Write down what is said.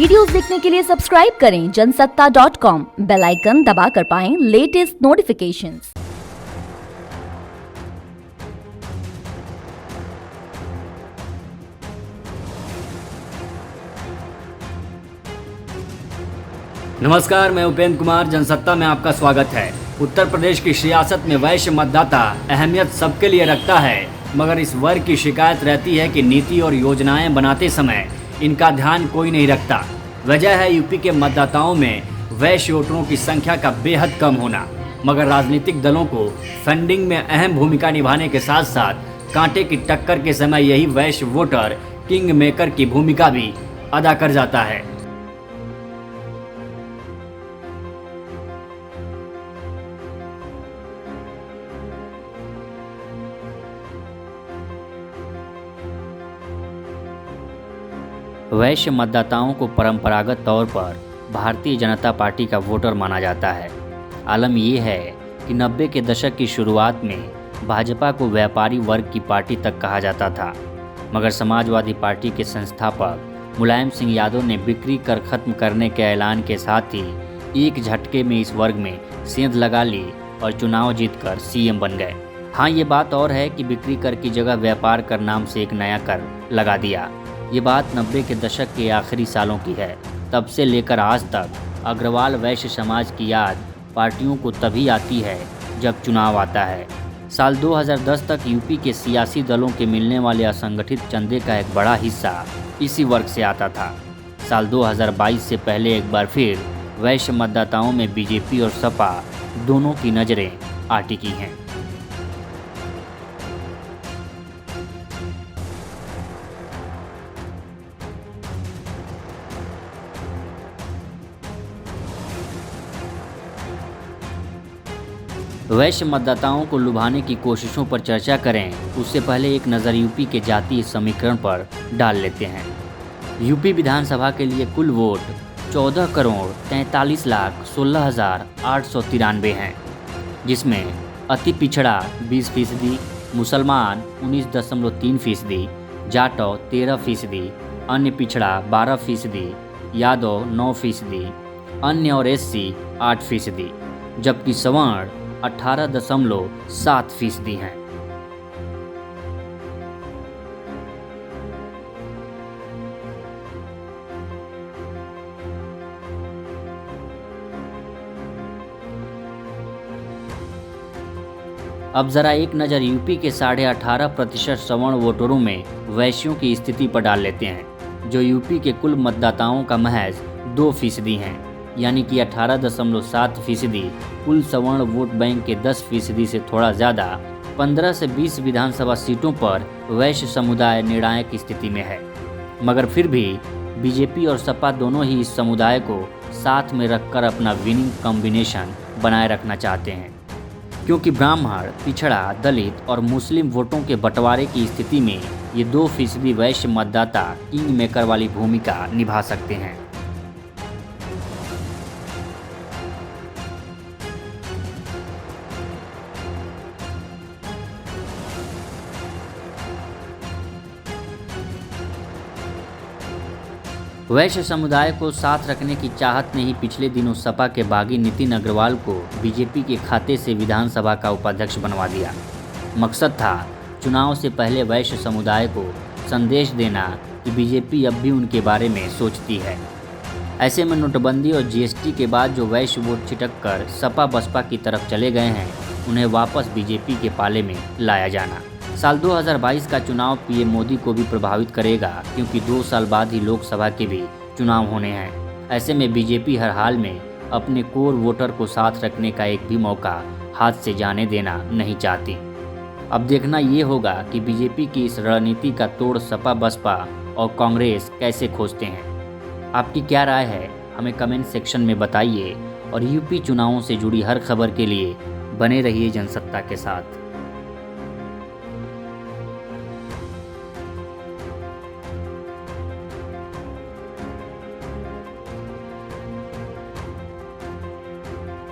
Videos देखने के लिए सब्सक्राइब करें जनसत्ता.com, बेल आइकन दबाकर पाएं लेटेस्ट नोटिफिकेशंस। नमस्कार, मैं उपेंद्र कुमार। जनसत्ता में आपका स्वागत है। उत्तर प्रदेश की सियासत में वैश्य मतदाता अहमियत सबके लिए रखता है, मगर इस वर्ग की शिकायत रहती है कि नीति और योजनाएं बनाते समय इनका ध्यान कोई नहीं रखता। वजह है यूपी के मतदाताओं में वैश्य वोटरों की संख्या का बेहद कम होना, मगर राजनीतिक दलों को फंडिंग में अहम भूमिका निभाने के साथ साथ कांटे की टक्कर के समय यही वैश्य वोटर किंग मेकर की भूमिका भी अदा कर जाता है। वैश्य मतदाताओं को परंपरागत तौर पर भारतीय जनता पार्टी का वोटर माना जाता है। आलम यह है कि 90 के दशक की शुरुआत में भाजपा को व्यापारी वर्ग की पार्टी तक कहा जाता था, मगर समाजवादी पार्टी के संस्थापक मुलायम सिंह यादव ने बिक्री कर खत्म करने के ऐलान के साथ ही एक झटके में इस वर्ग में सेंध लगा ली और चुनाव जीतकर सीएम बन गए। हाँ, ये बात और है कि बिक्री कर की जगह व्यापार कर नाम से एक नया कर लगा दिया। ये बात 90 के दशक के आखिरी सालों की है। तब से लेकर आज तक अग्रवाल वैश्य समाज की याद पार्टियों को तभी आती है जब चुनाव आता है। साल 2010 तक यूपी के सियासी दलों के मिलने वाले असंगठित चंदे का एक बड़ा हिस्सा इसी वर्ग से आता था। साल 2022 से पहले एक बार फिर वैश्य मतदाताओं में बीजेपी और सपा दोनों की नज़रें आ टिकी हैं। वैश्य मतदाताओं को लुभाने की कोशिशों पर चर्चा करें उससे पहले एक नज़र यूपी के जातीय समीकरण पर डाल लेते हैं। यूपी विधानसभा के लिए कुल वोट 14,43,16,893 हैं, जिसमें अति पिछड़ा 20%, मुसलमान 19.3%, जाटव 13%, अन्य पिछड़ा 12%, यादव 9%, अन्य और एससी 8%, जबकि सवर्ण 18.7% हैं। अब जरा एक नज़र यूपी के 18.5% सवर्ण वोटरों में वैश्यों की स्थिति पर डाल लेते हैं, जो यूपी के कुल मतदाताओं का महज 2% हैं, यानी कि 18.7% कुल सवर्ण वोट बैंक के 10% से थोड़ा ज़्यादा 15 से 20 विधानसभा सीटों पर वैश्य समुदाय निर्णायक स्थिति में है। मगर फिर भी बीजेपी और सपा दोनों ही इस समुदाय को साथ में रखकर अपना विनिंग कॉम्बिनेशन बनाए रखना चाहते हैं, क्योंकि ब्राह्मण, पिछड़ा, दलित और मुस्लिम वोटों के बंटवारे की स्थिति में ये 2% वैश्य मतदाता किंग मेकर वाली भूमिका निभा सकते हैं। वैश्य समुदाय को साथ रखने की चाहत ने ही पिछले दिनों सपा के बागी नितिन अग्रवाल को बीजेपी के खाते से विधानसभा का उपाध्यक्ष बनवा दिया। मकसद था चुनाव से पहले वैश्य समुदाय को संदेश देना कि बीजेपी अब भी उनके बारे में सोचती है। ऐसे में नोटबंदी और जीएसटी के बाद जो वैश्य वोट छिटक कर सपा बसपा की तरफ चले गए हैं, उन्हें वापस बीजेपी के पाले में लाया जाना। साल 2022 का चुनाव पीएम मोदी को भी प्रभावित करेगा, क्योंकि 2 साल बाद ही लोकसभा के भी चुनाव होने हैं। ऐसे में बीजेपी हर हाल में अपने कोर वोटर को साथ रखने का एक भी मौका हाथ से जाने देना नहीं चाहती। अब देखना ये होगा कि बीजेपी की इस रणनीति का तोड़ सपा बसपा और कांग्रेस कैसे खोजते हैं। आपकी क्या राय है, हमें कमेंट सेक्शन में बताइए और यूपी चुनावों से जुड़ी हर खबर के लिए बने रहिए जनसत्ता के साथ।